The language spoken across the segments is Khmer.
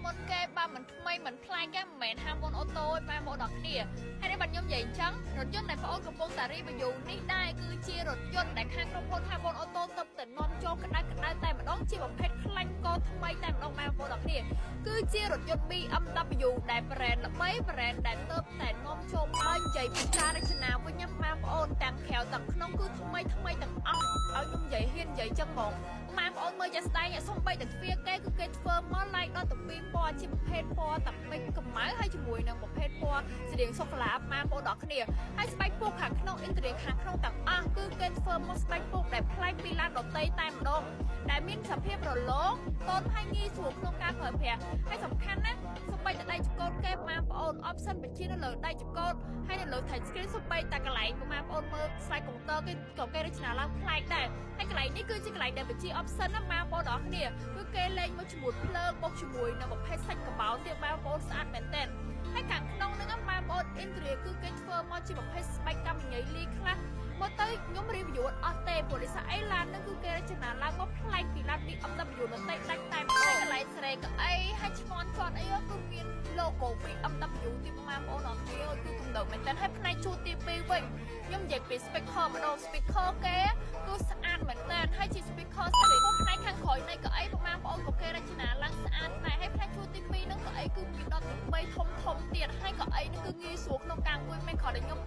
មុនគេបើមិនថ្មីមិនផ្លាញគេមិនមែនហាមុនអូតូឯម៉ែបងដល់គ្នាហើយនេះបាទខ្ញុំនិយាយអញ្ចឹងរថយន្តដែលបងអូនកំពុងតែរីវិវនេះដែរគឺជារថយន្តដែលខាងក្រុមហ៊ុនហាមុនអូតូទៅតែនាំចូលក្តៅតែម្ដងជាប្រភេទខ្លាញ់កថ្មីតែម្ដងម៉ែបងដល់គ្នាគឺជារថយន្ត BMW ដែល brand ល្បី brand ដែលទៅតែនាំចូលមកនិយាយពីការរចនាវិញណាម៉ែបងអូនទាំងក្រៅទាំងក្នុងគឺថ្មីទាំងអស់ឲ្យខ្ញុំនិយាយហ៊ាននិយាយអញ្ចឹងហ្មងម៉ែបងអូនមើលចាស់ស្ដែងសំបីតែទ្វារគេគឺគេធ្វើមកឡែកដល់ទៅពីពណ៌ជាប្រភេទពណ៌តាពេញកម្ៅហើយជាមួយនឹងប្រភេទពណ៌ស្តៀងសូកូឡាម៉ែបងដល់គ្នាហើយស្បែកពុកខាងក្នុងអ៊ីនធឺរីខាងក្នុងទាំងអស់គឺគេធ្វើមកស្បែកពុកដែលប្លែកពីឡានដទៃតែម្ដងដែលមានសភាពរលោងតូនហើយងាយស្រួលក្នុងការប្រើប្រាស់ហើយសំខាន់ណាស់សំបីតែដៃចង្កូតគេម៉ែបងអូន option បញ្ជានៅលើដៃចង្កូតហើយនៅលើ touch screen សំបីតែកន្លែងម៉ែបងអូនមើលស្លាយកុំព្យូទ័រគេក៏គេរចនាឡើងប្លែកដែរហើយកន្លែងនេះគឺជាកន្លែងដែលបញ្ជា option ណាម៉ែបងដល់គ្នាគឺគេលេងមកជាមួយភ្លើងបុកជាមួយនៅប្រភេទសាច់កបោទៀតម៉ែបងអូនស្អាតមែនទែនហើយខាងក្នុងហ្នឹងម៉ែបងអូន interior គឺគេធ្វើមកជាប្រភេទស្បែកកម្មញីលីខ្លះមកទៅខ្ញុំ review អត់ទេព្រោះដោយសារអីឡានហ្នឹងគឺគេរចនាឡើងមកប្លែកពីឡាន BMW នៅតែដាច់តែម្ដងកន្លែងស្រេកអីហើយឈ្មោះគាត់អីគឺមាន logo BMW ទីម៉ែបងអូនអត់ទេគឺកំដៅមែនទែនហើយផ្នែកជួរទី2វិញខ្ញុំនិយាយពី speaker ម្ដង speaker គេគឺស្អាតមែនទែនហើយជា speaker ស្រីផ្នែកខាងក្រោយនៃកៅអីម៉ែបងអូនក៏គេរចនាឡើងស្អាតដែរហើយផ្នែកជួរទី2ហ្នឹងកៅអីគឺមានដល់ទៅ3ធំទៀតហើយកៅអីហ្នឹងគឺងាយស្រួលក្នុងការអង្គុយមិនខំតែខ្ញុំ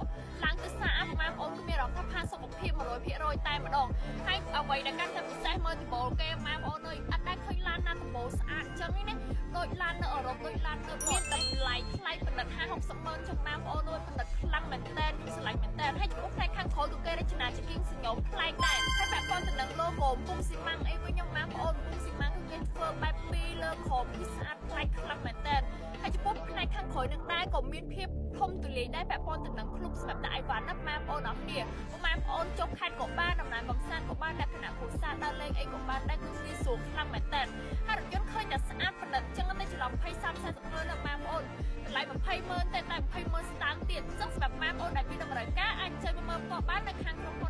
ឡើងទៅសាម៉ែបងអូនគឺមានអារម្មណ៍ថាផាសុខភាព 100% តែម្ដងហើយអ្វីដែលកាន់តែពិសេសមើលដំបូលគេម៉ែបងអូនអើយអត់ដែលឃើញឡានណាដំបូលស្អាតអញ្ចឹងនេះណាដូចឡាននៅអឺរ៉ុបដូចឡាននៅមានតម្លៃថ្លៃផលិត 50-60 ម៉ឺនចឹងម៉ែបងអូនអើយផលិតខ្លាំងមែនតើខ្ញុំស្រឡាញ់មែនតើហើយចំពោះផ្នែកខាងក្រោយគឺគេរចនាជាគៀងសញ្ញោមប្លែកដែរហើយពាក់ព័ន្ធទៅនឹង logo ពុំស៊ីម៉ាំងអីវិញខ្ញុំម៉ែបងអូនពុំស៊ីម៉ាំងគឺគេធ្វើបែបពីលើក្រោមគឺស្អាតប្លែកខ្លាំងមែនតើហើយចំពោះផ្នែកខាងក្រោយនឹងដែរក៏មានភាពធំទូលាយដែរពាក់ព័ន្ធទៅនឹងក្លឹបសម្រាប់ដាក់អីវ៉ាន់ណាម៉ែបងអូនអរគ្នាម៉ែបងអូនចុះខេត្តក៏បានដំណើរកំសាន្តក៏បានលក្ខណៈគ្រួសារដើរលេងអីក៏បានដែរគឺងាយស្រួលខ្លាំងមែនតើហើយរថយន្តឃើញតែស្អាតប្រណិតចឹងតែច្រឡំ20-30 ម៉ឺនណាម៉ែបងអូនតម្លៃ20 ម៉ឺនតែ20 ម៉ឺនស្តើងទៀតចឹងសម្រាប់ម៉ែបងអូនដែលមានតម្រូវការអាចចូលមកមើលផ្ទាល់បាននៅខាងក្រុមហ៊ុន